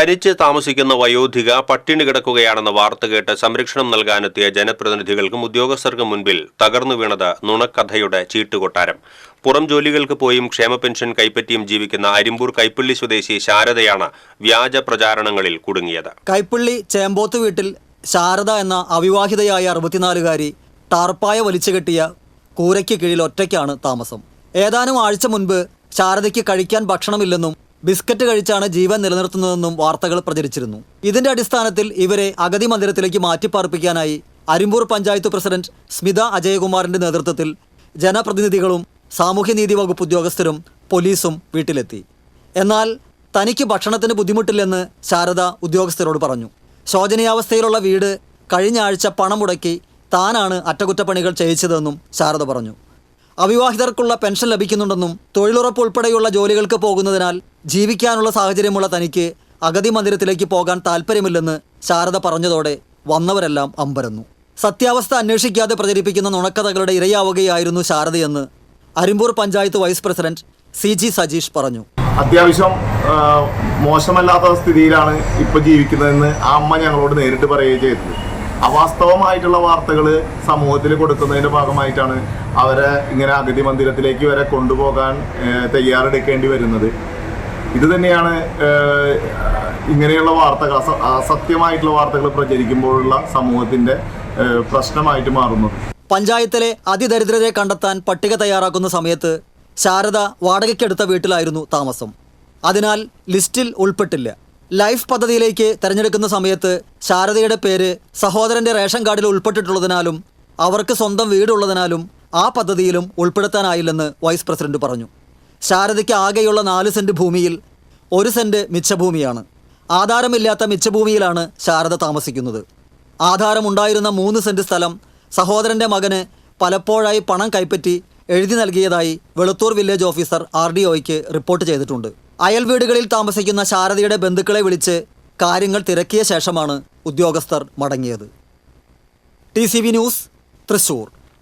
തനിച്ച് താമസിക്കുന്ന വയോധിക പട്ടിണി കിടക്കുകയാണെന്ന വാർത്ത കേട്ട് സംരക്ഷണം നൽകാനെത്തിയ ജനപ്രതിനിധികൾക്കും ഉദ്യോഗസ്ഥർക്കും മുൻപിൽ തകർന്നു വീണത് നുണക്കഥയുടെ ചീട്ടുകൊട്ടാരം. പുറം ജോലികൾക്ക് പോയും ക്ഷേമ പെൻഷൻ കൈപ്പറ്റിയും ജീവിക്കുന്ന അരിമ്പൂർ കൈപ്പള്ളി സ്വദേശി ശാരദയാണ് വ്യാജ പ്രചാരണങ്ങളിൽ കുടുങ്ങിയത്. കൈപ്പള്ളി ചേമ്പോത്ത് വീട്ടിൽ ശാരദ എന്ന അവിവാഹിതയായ 64-കാരി ടാർപ്പായ വലിച്ചുകെട്ടിയ കൂരയ്ക്ക് കീഴിൽ ഒറ്റയ്ക്കാണ് താമസം. ഏതാനും ആഴ്ച മുൻപ് ശാരദയ്ക്ക് കഴിക്കാൻ ഭക്ഷണമില്ലെന്നും ബിസ്ക്കറ്റ് കഴിച്ചാണ് ജീവൻ നിലനിർത്തുന്നതെന്നും വാർത്തകൾ പ്രചരിച്ചിരുന്നു. ഇതിന്റെ അടിസ്ഥാനത്തിൽ ഇവരെ അഗതി മന്ദിരത്തിലേക്ക് മാറ്റിപ്പാർപ്പിക്കാനായി അരിമ്പൂർ പഞ്ചായത്ത് പ്രസിഡന്റ് സ്മിത അജയകുമാറിന്റെ നേതൃത്വത്തിൽ ജനപ്രതിനിധികളും സാമൂഹ്യനീതി വകുപ്പ് ഉദ്യോഗസ്ഥരും പോലീസും വീട്ടിലെത്തി. എന്നാൽ തനിക്ക് ഭക്ഷണത്തിന് ബുദ്ധിമുട്ടില്ലെന്ന് ശാരദ ഉദ്യോഗസ്ഥരോട് പറഞ്ഞു. ശോചനീയാവസ്ഥയിലുള്ള വീട് കഴിഞ്ഞ ആഴ്ച പണം മുടക്കി താനാണ് അറ്റകുറ്റപ്പണികൾ ചെയ്യിച്ചതെന്നും ശാരദ പറഞ്ഞു. അവിവാഹിതർക്കുള്ള പെൻഷൻ ലഭിക്കുന്നുണ്ടെന്നും തൊഴിലുറപ്പ് ഉൾപ്പെടെയുള്ള ജോലികൾക്ക് പോകുന്നതിനാൽ ജീവിക്കാനുള്ള സാഹചര്യമുള്ള തനിക്ക് അഗതി മന്ദിരത്തിലേക്ക് പോകാൻ താല്പര്യമില്ലെന്ന് ശാരദ പറഞ്ഞതോടെ വന്നവരെല്ലാം അമ്പരന്നു. സത്യാവസ്ഥ അന്വേഷിക്കാതെ പ്രചരിപ്പിക്കുന്ന നുണക്കഥകളുടെ ഇരയാവുകയായിരുന്നു ശാരദയെന്ന് Arimpur panchayat vice president CG Sajeesh പറഞ്ഞു. അത്യാവശ്യം മോശമല്ലാത്ത സ്ഥിതിയിലാണ് ഇപ്പോൾ ജീവിക്കുന്നതെന്ന് ആ അമ്മ ഞങ്ങളോട് നേരിട്ട് പറയുകയും ചെയ്തത്. അവാസ്തവമായിട്ടുള്ള വാർത്തകൾ സമൂഹത്തിൽ കൊടുക്കുന്നതിൻ്റെ ഭാഗമായിട്ടാണ് അവരെ ഇങ്ങനെ അഗതി മന്ദിരത്തിലേക്ക് വരെ കൊണ്ടുപോകാൻ തയ്യാറെടുക്കേണ്ടി വരുന്നത്. ഇത് തന്നെയാണ് ഇങ്ങനെയുള്ള വാർത്തകൾ, അസത്യമായിട്ടുള്ള വാർത്തകൾ പ്രചരിക്കുമ്പോഴുള്ള സമൂഹത്തിൻ്റെ പ്രശ്നമായിട്ട് മാറുന്നത്. പഞ്ചായത്തിലെ അതിദരിദ്രരെ കണ്ടെത്താൻ പട്ടിക തയ്യാറാക്കുന്ന സമയത്ത് ശാരദ വാടകയ്ക്കെടുത്ത വീട്ടിലായിരുന്നു താമസം. അതിനാൽ ലിസ്റ്റിൽ ഉൾപ്പെട്ടില്ല. ലൈഫ് പദ്ധതിയിലേക്ക് തിരഞ്ഞെടുക്കുന്ന സമയത്ത് ശാരദയുടെ പേര് സഹോദരന്റെ റേഷൻ കാർഡിൽ ഉൾപ്പെട്ടിട്ടുള്ളതിനാലും അവർക്ക് സ്വന്തം വീടുള്ളതിനാലും ആ പദ്ധതിയിലും ഉൾപ്പെടുത്താനായില്ലെന്ന് വൈസ് പ്രസിഡന്റ് പറഞ്ഞു. ശാരദയ്ക്ക് ആകെയുള്ള 4 സെന്റ് ഭൂമിയിൽ 1 സെന്റ് മിച്ചഭൂമിയാണ്. ആധാരമില്ലാത്ത മിച്ചഭൂമിയിലാണ് ശാരദ താമസിക്കുന്നത്. ആധാരമുണ്ടായിരുന്ന 3 സെന്റ് സ്ഥലം സഹോദരന്റെ മകന് പലപ്പോഴായി പണം കൈപ്പറ്റി എഴുതി നൽകിയതായി വെളുത്തൂർ വില്ലേജ് ഓഫീസർ RDOയ്ക്ക് റിപ്പോർട്ട് ചെയ്തിട്ടുണ്ട്. അയൽ വീടുകളിൽ താമസിക്കുന്ന ശാരദയുടെ ബന്ധുക്കളെ വിളിച്ച് കാര്യങ്ങൾ തിരക്കിയ ശേഷമാണ് ഉദ്യോഗസ്ഥർ മടങ്ങിയത്. TCV news, Thrissur.